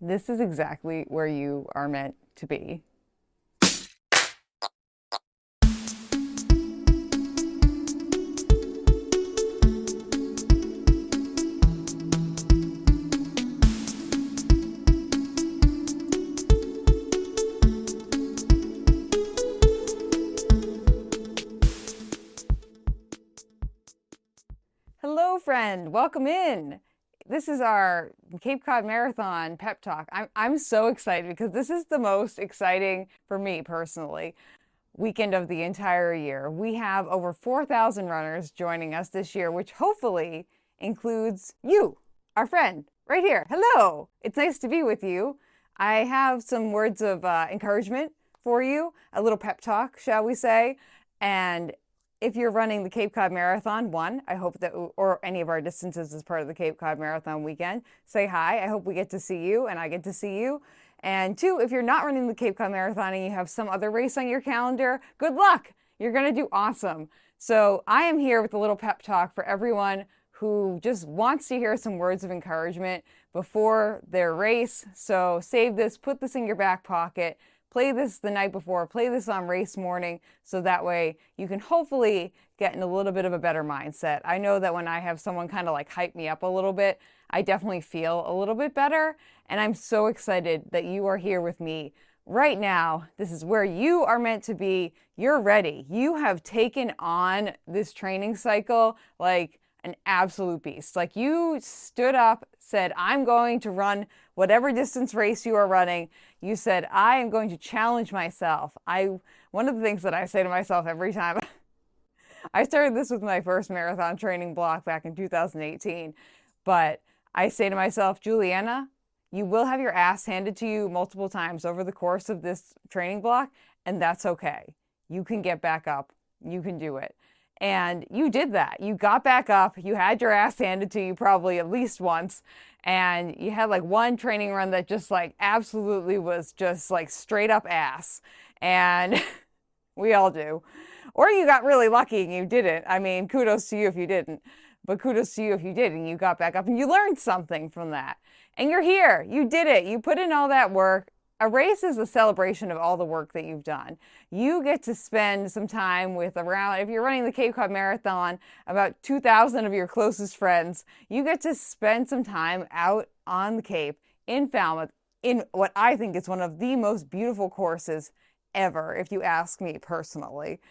This is exactly where you are meant to be. Hello, friend. Welcome in. This is our Cape Cod Marathon pep talk. I'm so excited because this is the most exciting for me personally weekend of the entire year. We have over 4,000 runners joining us this year, which hopefully includes you, our friend, right here. Hello. It's nice to be with you. I have some words of encouragement for you, a little pep talk, shall we say. And if you're running the Cape Cod Marathon, one, I hope that, or any of our distances as part of the Cape Cod Marathon weekend, say hi. I hope we get to see you and I get to see you. And two, if you're not running the Cape Cod Marathon and you have some other race on your calendar, good luck. You're going to do awesome. So I am here with a little pep talk for everyone who just wants to hear some words of encouragement before their race. So save this, put this in your back pocket. Play this the night before, play this on race morning, so that way you can hopefully get in a little bit of a better mindset. I know that when I have someone kind of like hype me up a little bit, I definitely feel a little bit better. And I'm so excited that you are here with me right now. This is where you are meant to be. You're ready. You have taken on this training cycle like an absolute beast. Like you stood up, said, I'm going to run whatever distance race you are running. You said, I am going to challenge myself. One of the things that I say to myself every time, I started this with my first marathon training block back in 2018, but I say to myself, Juliana, you will have your ass handed to you multiple times over the course of this training block, and that's okay. You can get back up. You can do it. And you did that. You got back up. You had your ass handed to you probably at least once. And you had like one training run that just like absolutely was just like straight up ass. And we all do. Or you got really lucky and you didn't. I mean, kudos to you if you didn't. But kudos to you if you did and you got back up and you learned something from that. And you're here. You did it. You put in all that work. A race is a celebration of all the work that you've done. You get to spend some time with around, if you're running the Cape Cod Marathon, about 2,000 of your closest friends. You get to spend some time out on the Cape in Falmouth in what I think is one of the most beautiful courses ever, if you ask me personally.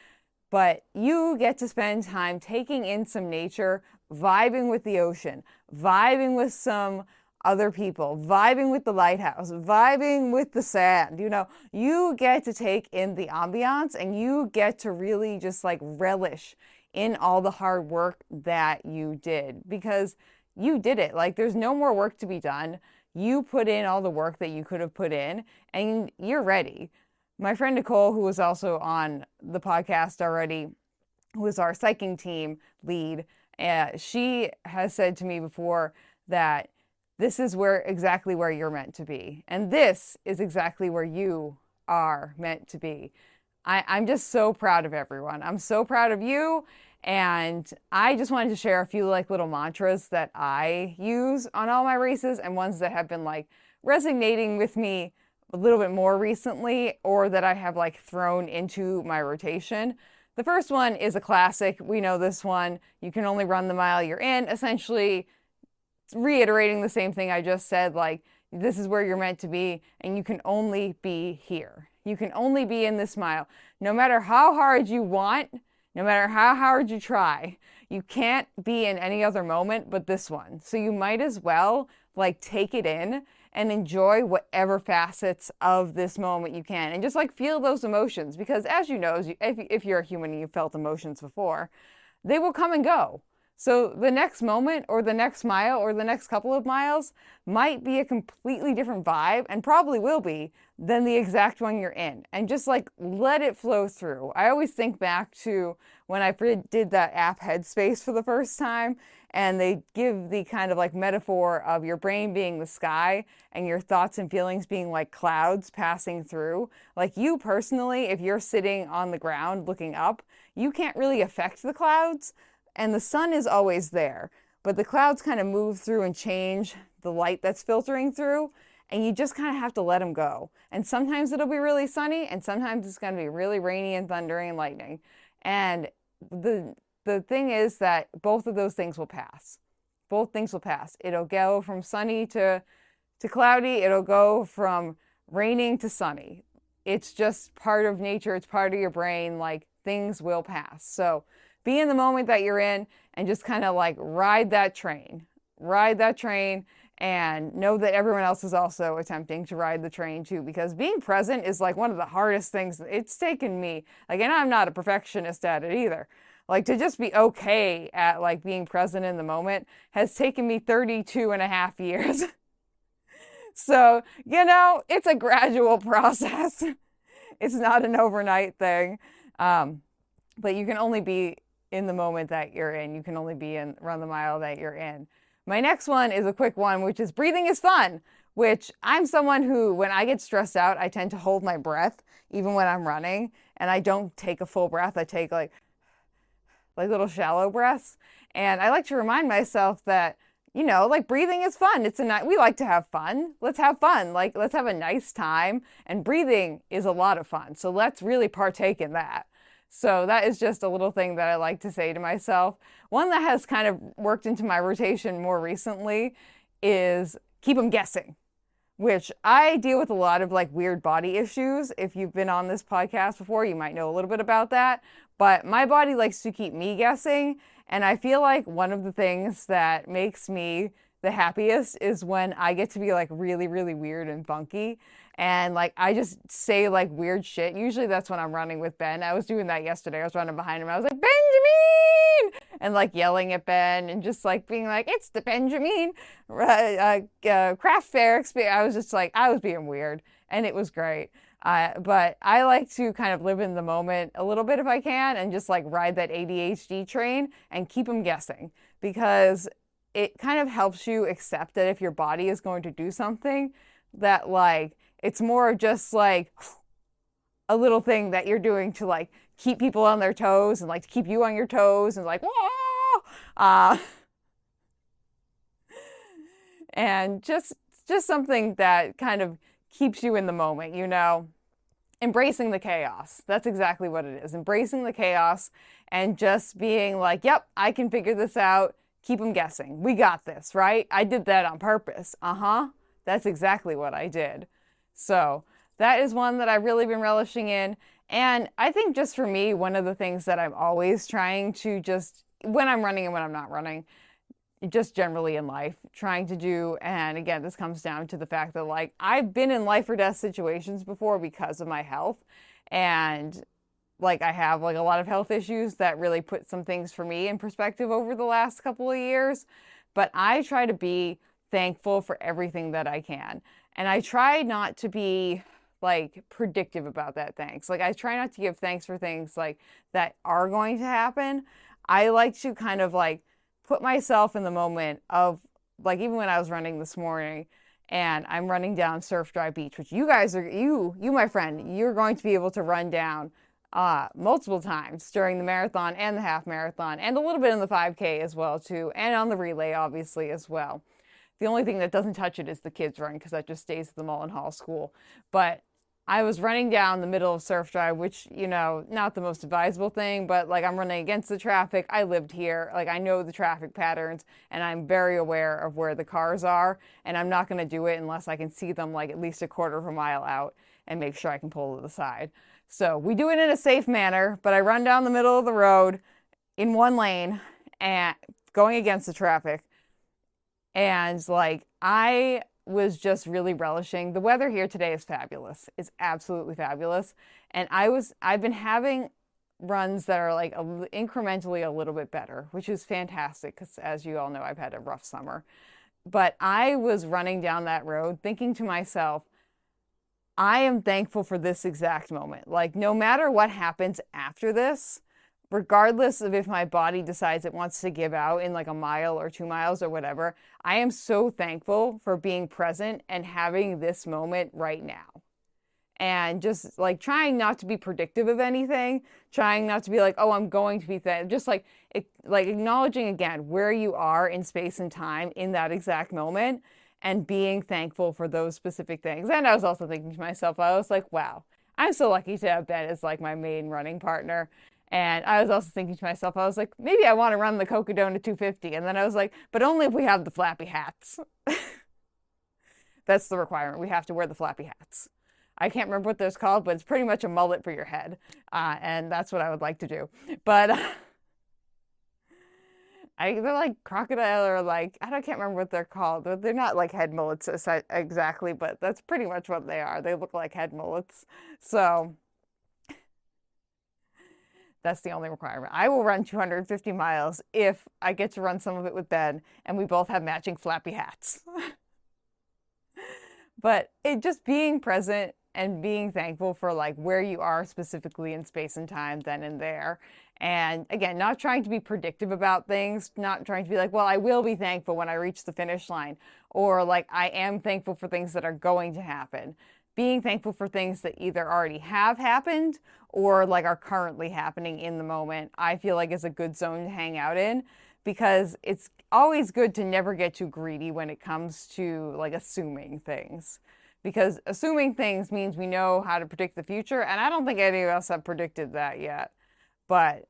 But you get to spend time taking in some nature, vibing with the ocean, vibing with some other people, vibing with the lighthouse, vibing with the sand. You know, you get to take in the ambiance and you get to really just like relish in all the hard work that you did because you did it. Like there's no more work to be done. You put in all the work that you could have put in and you're ready. My friend Nicole, who was also on the podcast already, who is our cycling team lead, she has said to me before that this is exactly where you're meant to be. And this is exactly where you are meant to be. I'm just so proud of everyone. I'm so proud of you. And I just wanted to share a few like little mantras that I use on all my races and ones that have been like resonating with me a little bit more recently or that I have like thrown into my rotation. The first one is a classic. We know this one. You can only run the mile you're in. Essentially, reiterating the same thing I just said, like this is where you're meant to be and you can only be here. You can only be in this mile. No matter how hard you want, no matter how hard you try, you can't be in any other moment but this one. So you might as well like take it in and enjoy whatever facets of this moment you can and just like feel those emotions because as you know, if you're a human and you've felt emotions before, they will come and go. So the next moment or the next mile or the next couple of miles might be a completely different vibe and probably will be than the exact one you're in. And just like let it flow through. I always think back to when I did that app Headspace for the first time and they give the kind of like metaphor of your brain being the sky and your thoughts and feelings being like clouds passing through. Like you personally, if you're sitting on the ground looking up, you can't really affect the clouds. And the sun is always there, but the clouds kind of move through and change the light that's filtering through. and you just kind of have to let them go. And sometimes it'll be really sunny, and sometimes it's going to be really rainy and thundering and lightning. And the thing is that both of those things will pass. Both things will pass. It'll go from sunny to cloudy. It'll go from raining to sunny. It's just part of nature. It's part of your brain. Like, things will pass. So be in the moment that you're in and just kind of like ride that train. Ride that train and know that everyone else is also attempting to ride the train too, because being present is like one of the hardest things. It's taken me, like, and I'm not a perfectionist at it either. Like, to just be okay at like being present in the moment has taken me 32 and a half years. So, you know, it's a gradual process. It's not an overnight thing. But you can only be in the moment that you're in. You can only be in, run the mile that you're in. My next one is a quick one, which is breathing is fun, which I'm someone who, when I get stressed out, I tend to hold my breath, even when I'm running, and I don't take a full breath. I take like little shallow breaths. And I like to remind myself that, you know, like, breathing is fun. We like to have fun. Let's have fun. Like, let's have a nice time. And breathing is a lot of fun. So let's really partake in that. So that is just a little thing that I like to say to myself. One that has kind of worked into my rotation more recently is keep them guessing, which I deal with a lot of like weird body issues. If you've been on this podcast before, you might know a little bit about that. But my body likes to keep me guessing. And I feel like one of the things that makes me the happiest is when I get to be like really, really weird and funky. And like, I just say like weird shit. Usually that's when I'm running with Ben. I was doing that yesterday. I was running behind him. I was like, Benjamin! And like yelling at Ben and just like being like, it's the Benjamin craft fair experience. I was just like, I was being weird, and it was great. But I like to kind of live in the moment a little bit if I can, and just like ride that ADHD train and keep them guessing, because it kind of helps you accept that if your body is going to do something, that like, it's more just like a little thing that you're doing to like keep people on their toes and like to keep you on your toes and like, whoa! And just something that kind of keeps you in the moment, you know? Embracing the chaos. That's exactly what it is. Embracing the chaos and just being like, yep, I can figure this out. Keep them guessing. We got this, right? I did that on purpose. That's exactly what I did. So that is one that I've really been relishing in. And I think just for me, one of the things that I'm always trying to just, when I'm running and when I'm not running, just generally in life, trying to do, and again, this comes down to the fact that like, I've been in life or death situations before because of my health. And like, I have like a lot of health issues that really put some things for me in perspective over the last couple of years. But I try to be thankful for everything that I can. And I try not to be like predictive about that thanks. Like, I try not to give thanks for things like that are going to happen. I like to kind of like put myself in the moment of like, even when I was running this morning and I'm running down Surf Dry Beach, which you guys are, you, my friend, you're going to be able to run down multiple times during the marathon and the half marathon and a little bit in the 5K as well too. And on the relay, obviously, as well. The only thing that doesn't touch it is the kids run, because that just stays at the Mullen Hall School. But I was running down the middle of Surf Drive, which, you know, not the most advisable thing, but like, I'm running against the traffic. I lived here. Like, I know the traffic patterns and I'm very aware of where the cars are, and I'm not going to do it unless I can see them like at least a quarter of a mile out and make sure I can pull to the side. So we do it in a safe manner, but I run down the middle of the road in one lane and going against the traffic. And like, I was just really relishing. The weather here today is fabulous. It's absolutely fabulous. And I've been having runs that are like incrementally a little bit better, which is fantastic, because as you all know, I've had a rough summer. But I was running down that road thinking to myself, I am thankful for this exact moment. Like, no matter what happens after this, regardless of if my body decides it wants to give out in like a mile or 2 miles or whatever, I am so thankful for being present and having this moment right now. And just like trying not to be predictive of anything, trying not to be like, oh, I'm going to be just like acknowledging again where you are in space and time in that exact moment, and being thankful for those specific things. And I was also thinking to myself, I was like, wow, I'm so lucky to have Ben as like my main running partner. And I was also thinking to myself, I was like, maybe I want to run the Cocodona 250. And then I was like, but only if we have the flappy hats. That's the requirement. We have to wear the flappy hats. I can't remember what they're called, but it's pretty much a mullet for your head. And that's what I would like to do. But they're like crocodile or like, I can't remember what they're called. They're not like head mullets exactly, but that's pretty much what they are. They look like head mullets. So that's the only requirement. I will run 250 miles if I get to run some of it with Ben and we both have matching flappy hats. But it just being present and being thankful for like where you are specifically in space and time then and there. And again, not trying to be predictive about things, not trying to be like, well, I will be thankful when I reach the finish line, or like I am thankful for things that are going to happen. Being thankful for things that either already have happened or like are currently happening in the moment, I feel like is a good zone to hang out in, because it's always good to never get too greedy when it comes to like assuming things. Because assuming things means we know how to predict the future, and I don't think any of us have predicted that yet. But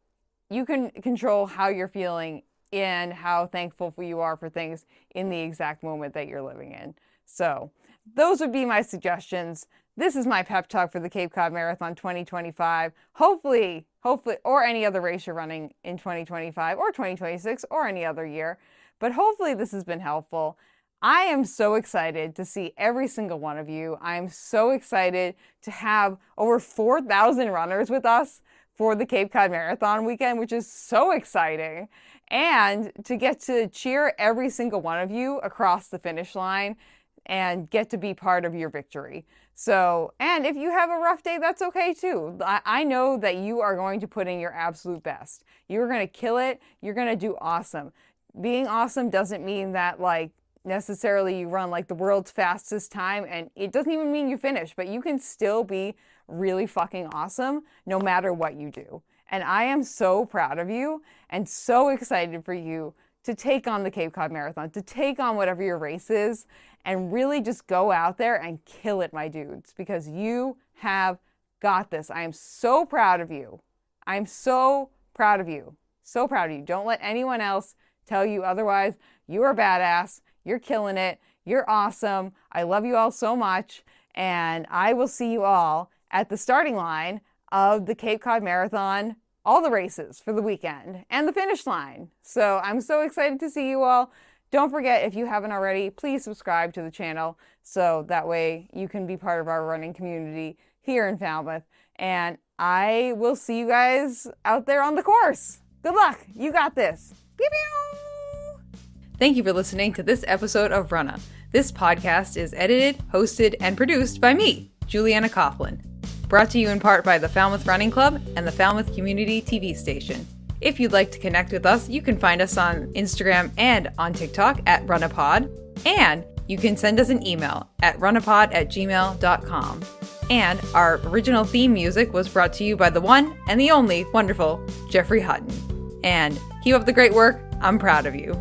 you can control how you're feeling and how thankful you are for things in the exact moment that you're living in. So those would be my suggestions. This is my pep talk for the Cape Cod Marathon 2025. Hopefully, or any other race you're running in 2025 or 2026 or any other year. But hopefully this has been helpful. I am so excited to see every single one of you. I am so excited to have over 4,000 runners with us for the Cape Cod Marathon weekend, which is so exciting. And to get to cheer every single one of you across the finish line and get to be part of your victory. So, and if you have a rough day, that's okay too. I know that you are going to put in your absolute best. You're going to kill it. You're going to do awesome. Being awesome doesn't mean that like necessarily you run like the world's fastest time, and it doesn't even mean you finish, but you can still be really fucking awesome no matter what you do. And I am so proud of you and so excited for you to take on the Cape Cod Marathon, to take on whatever your race is, and really just go out there and kill it, my dudes, because you have got this. I am so proud of you. I'm so proud of you. So proud of you. Don't let anyone else tell you otherwise. You are badass. You're killing it. You're awesome. I love you all so much. And I will see you all at the starting line of the Cape Cod Marathon, all the races for the weekend, and the finish line. So I'm so excited to see you all. Don't forget, if you haven't already, please subscribe to the channel so that way you can be part of our running community here in Falmouth. And I will see you guys out there on the course. Good luck. You got this. Pew pew. Thank you for listening to this episode of Runna. This podcast is edited, hosted, and produced by me, Juliana Coughlin. Brought to you in part by the Falmouth Running Club and the Falmouth Community TV station. If you'd like to connect with us, you can find us on Instagram and on TikTok at runnapod. And you can send us an email at runnapod@gmail.com. And our original theme music was brought to you by the one and the only wonderful Jeffrey Hutton. And keep up the great work. I'm proud of you.